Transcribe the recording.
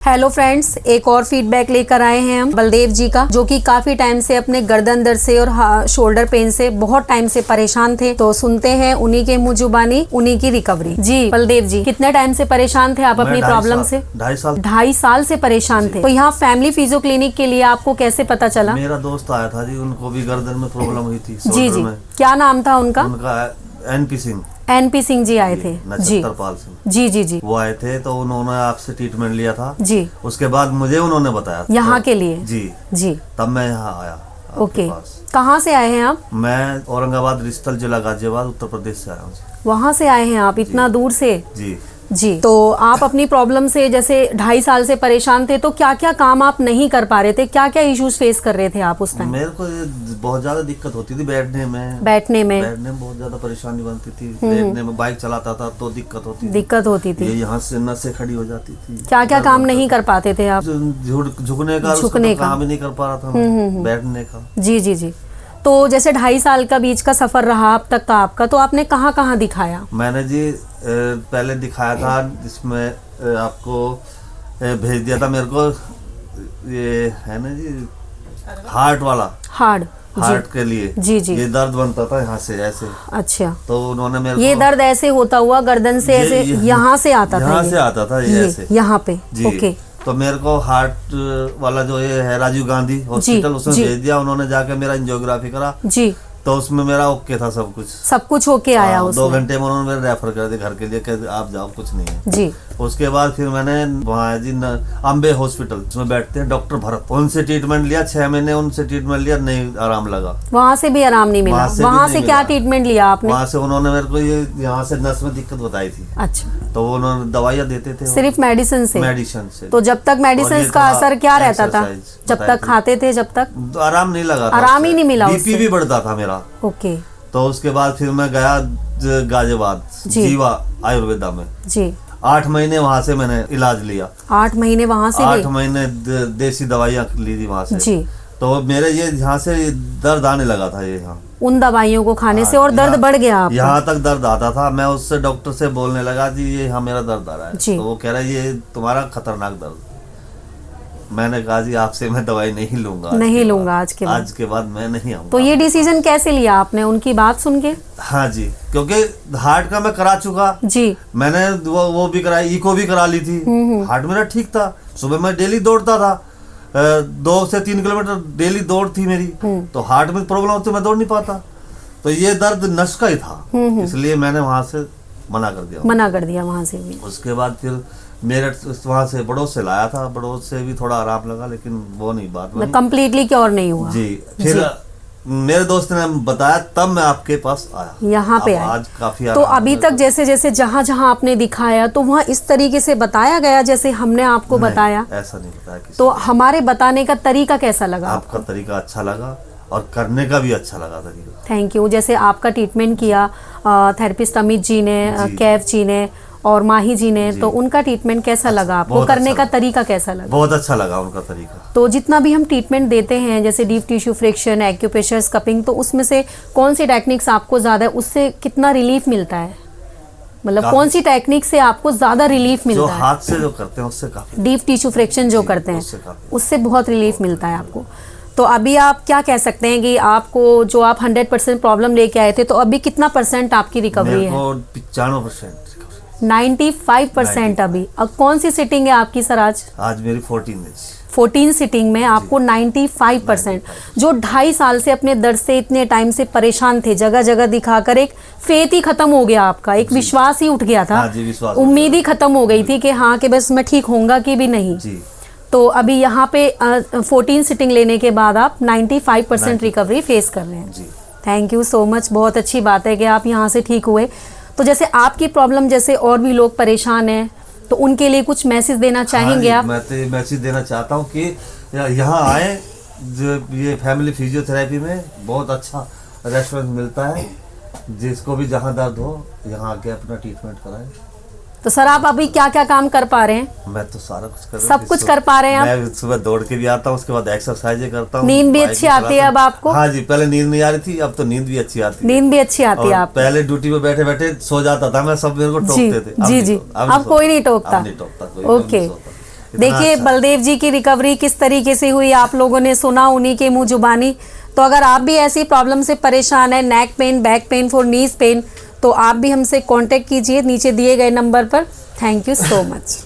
Hello friends, एक और feedback लेकर आए हैं हम बलदेव जी का, जो कि काफी टाइम से अपने गर्दन दर्द से और शोल्डर पेन से बहुत टाइम से परेशान थे। तो सुनते हैं उन्हीं के मुंह जुबानी उन्हीं की रिकवरी। जी बलदेव जी, कितने टाइम से परेशान थे आप अपनी प्रॉब्लम से? 2.5 साल से परेशान थे। तो यहाँ फैमिली फिजियो क्लिनिक के लिए आपको कैसे पता चला? मेरा दोस्त आया था जी, उनको भी गर्दन में प्रॉब्लम हुई थी। जी जी, क्या नाम था उनका? एनपी सिंह। एनपी सिंह जी आए थे जी। पाल सिंह जी जी जी, वो आए थे, तो उन्होंने आपसे ट्रीटमेंट लिया था जी। उसके बाद मुझे उन्होंने बताया यहाँ के लिए? जी जी, तब मैं यहाँ आया। ओके, कहाँ से आए हैं आप? मैं औरंगाबाद रिश्तल जिला गाजियाबाद उत्तर प्रदेश से आया हूँ। वहाँ से आए हैं आप इतना दूर से? जी जी। तो आप अपनी प्रॉब्लम से जैसे 2.5 साल से परेशान थे, तो क्या क्या काम आप नहीं कर पा रहे थे? क्या क्या इश्यूज फेस कर रहे थे आप उस टाइम? मेरे को बहुत ज्यादा दिक्कत होती थी बैठने में बहुत ज्यादा परेशानी बनती थी। बैठने में बाइक चलाता था तो दिक्कत होती थी। यहाँ से नसें खड़ी हो जाती थी। क्या क्या काम नहीं कर पाते थे आप? झुकने का काम ही नहीं कर पा रहा था, बैठने का। जी जी जी। तो जैसे 2.5 साल का बीच का सफर रहा अब तक का आपका, तो आपने कहाँ कहाँ दिखाया? मैंने जी पहले दिखाया था, जिसमें आपको भेज दिया था मेरे को, ये है ना जी हार्ट के लिए। जी जी, ये दर्द बनता था यहाँ से ऐसे। अच्छा, तो उन्होंने मेरे ये दर्द ऐसे होता हुआ गर्दन से ऐसे यहाँ से आता था ये ऐसे यहाँ पे। ओके, तो मेरे को हार्ट वाला जो ये है राजीव गांधी हॉस्पिटल, उसमें भेज दिया उन्होंने। जाके मेरा एंजियोग्राफी करा जी, तो उसमें मेरा ओके था, सब कुछ ओके आया। 2 घंटे में उन्होंने मेरे रेफर कर दिया घर के लिए कि आप जाओ, कुछ नहीं है जी। उसके बाद फिर मैंने वहाँ जी अम्बे हॉस्पिटल, उसमें बैठते हैं डॉक्टर भरत, उनसे ट्रीटमेंट लिया। 6 महीने उनसे ट्रीटमेंट लिया, नहीं आराम लगा। वहाँ से भी आराम नहीं मिला? वहाँ से क्या ट्रीटमेंट लिया आपने? वहाँ से उन्होंने मेरे को ये यहाँ से नस में दिक्कत बताई थी। अच्छा, तो उन्होंने दवाइयाँ देते थे सिर्फ मेडिसिन से? तो जब तक मेडिसिन का असर क्या रहता था? जब तक खाते थे जब तक आराम नहीं लगा, आराम ही नहीं मिला, बीपी भी बढ़ता था मेरा। ओके, तो उसके बाद फिर मैं गया गाजियाबाद जीवा आयुर्वेदा में जी। 8 महीने वहाँ से मैंने इलाज लिया। 8 महीने वहाँ से? 8 महीने देसी दवाइयाँ ली थी वहाँ से जी। तो मेरे ये यहाँ से दर्द आने लगा था, ये यहाँ उन दवाइयों को खाने से, और दर्द बढ़ गया आपका? यहाँ तक दर्द आता था। मैं उससे डॉक्टर से बोलने लगा जी ये यहाँ मेरा दर्द आ रहा है, तो वो कह रहा है ये तुम्हारा खतरनाक दर्द। मैंने कहा जी आपसे मैं दवाई नहीं लूंगा आज के बाद मैं नहीं आऊंगा। तो ये डिसीजन कैसे लिया आपने, उनकी बात सुन के? हाँ जी, क्योंकि हार्ट का मैं करा चुका जी। मैंने वो भी कराई, इको भी करा ली थी। हार्ट मेरा ठीक था, सुबह मैं डेली दौड़ता था, 2 से 3 किलोमीटर डेली दौड़ थी मेरी। तो हार्ट में प्रॉब्लम होती मैं दौड़ नहीं पाता, तो ये दर्द नस का ही था, इसलिए मैंने वहां से मना कर दिया वहां से भी। उसके बाद फिर मेरठ वहाँ से बड़ोस से लाया था, बड़ोस से भी थोड़ा आराम लगा, लेकिन वो नहीं बात कंप्लीटली क्योर नहीं हुआ जी। फिर मेरे दोस्त ने बताया, तब मैं आपके पास आया, यहाँ पे आज काफी। तो अभी तक जैसे जैसे जहाँ जहाँ आपने दिखाया, तो वहाँ इस तरीके से बताया गया जैसे हमने आपको बताया? ऐसा नहीं बताया। तो हमारे बताने का तरीका कैसा लगा? आपका तरीका अच्छा लगा और करने का भी अच्छा लगा तरीका। Thank you. जैसे आपका ट्रीटमेंट किया थेरेपिस्ट अमित जी ने, कैफ जी ने और माही जी ने, तो उनका ट्रीटमेंट कैसा लगा आपको? करने का तरीका कैसा लगा? बहुत अच्छा लगा उनका तरीका। तो जितना भी हम ट्रीटमेंट देते हैं, जैसे डीप टिश्यू फ्रिक्शन, एक्यूप्रेशर, स्कपिंग, तो उसमें से कौन सी टेक्निक्स आपको ज्यादा, उससे कितना रिलीफ मिलता है? मतलब कौन सी टेक्निक से आपको ज्यादा रिलीफ मिलता है? हाथ से जो करते हैं उससे काफी। डीप टिश्यू फ्रिक्शन जो करते हैं उससे बहुत रिलीफ मिलता है आपको। तो अभी आप क्या कह सकते हैं कि आपको जो आप 100% प्रॉब्लम लेके आए थे, तो अभी कितना % आपकी रिकवरी है? 95%। 95% अभी। अब कौन सी सिटिंग है आपकी सर आज? आज मेरी 14 सिटिंग में आपको 95%। जो 2.5 साल से अपने दर्द से इतने टाइम से परेशान थे, जगह जगह दिखाकर एक फेथ ही खत्म हो गया आपका, एक विश्वास ही उठ गया था, उम्मीद ही खत्म हो गई थी कि हाँ कि बस मैं ठीक होऊंगा कि भी नहीं। तो अभी यहाँ पे 14 सिटिंग लेने के बाद आप 95% रिकवरी फेस कर रहे हैं। Thank you so much. बहुत अच्छी बात है कि आप यहाँ से ठीक हुए। तो जैसे आपकी प्रॉब्लम, जैसे और भी लोग परेशान हैं, तो उनके लिए कुछ मैसेज देना चाहेंगे आप? मैं तो मैसेज देना चाहता हूँ कि यहाँ आए, जो ये फैमिली फिजियोथेरेपी में बहुत अच्छा रेस्पॉन्स मिलता है। जिसको भी जहाँ दर्द हो यहाँ आके अपना ट्रीटमेंट कराएं। तो सर आप अभी क्या क्या काम कर पा रहे हैं? मैं तो सारा कुछ कर रहा हूं। सब कुछ कर पा रहे हैं आप? मैं सुबह दौड़ के भी आता हूँ, उसके बाद एक्सरसाइज करता हूँ। नींद भी अच्छी आती है अब आपको? हाँ जी, पहले नींद नहीं आ रही थी, अब तो नींद भी अच्छी आती है। नींद भी अच्छी आती है आपको? पहले ड्यूटी पे बैठे बैठे सो जाता था मैं, सब मेरे को टोकते थे। जी जी, अब कोई नहीं टोकता? ओके, देखिए अच्छा। बलदेव जी की रिकवरी किस तरीके से हुई आप लोगों ने सुना उन्हीं के मुंह जुबानी। तो अगर आप भी ऐसी प्रॉब्लम से परेशान है, neck pain, back pain, for knees pain, तो आप भी हमसे कांटेक्ट कीजिए नीचे दिए गए नंबर पर। Thank you so much.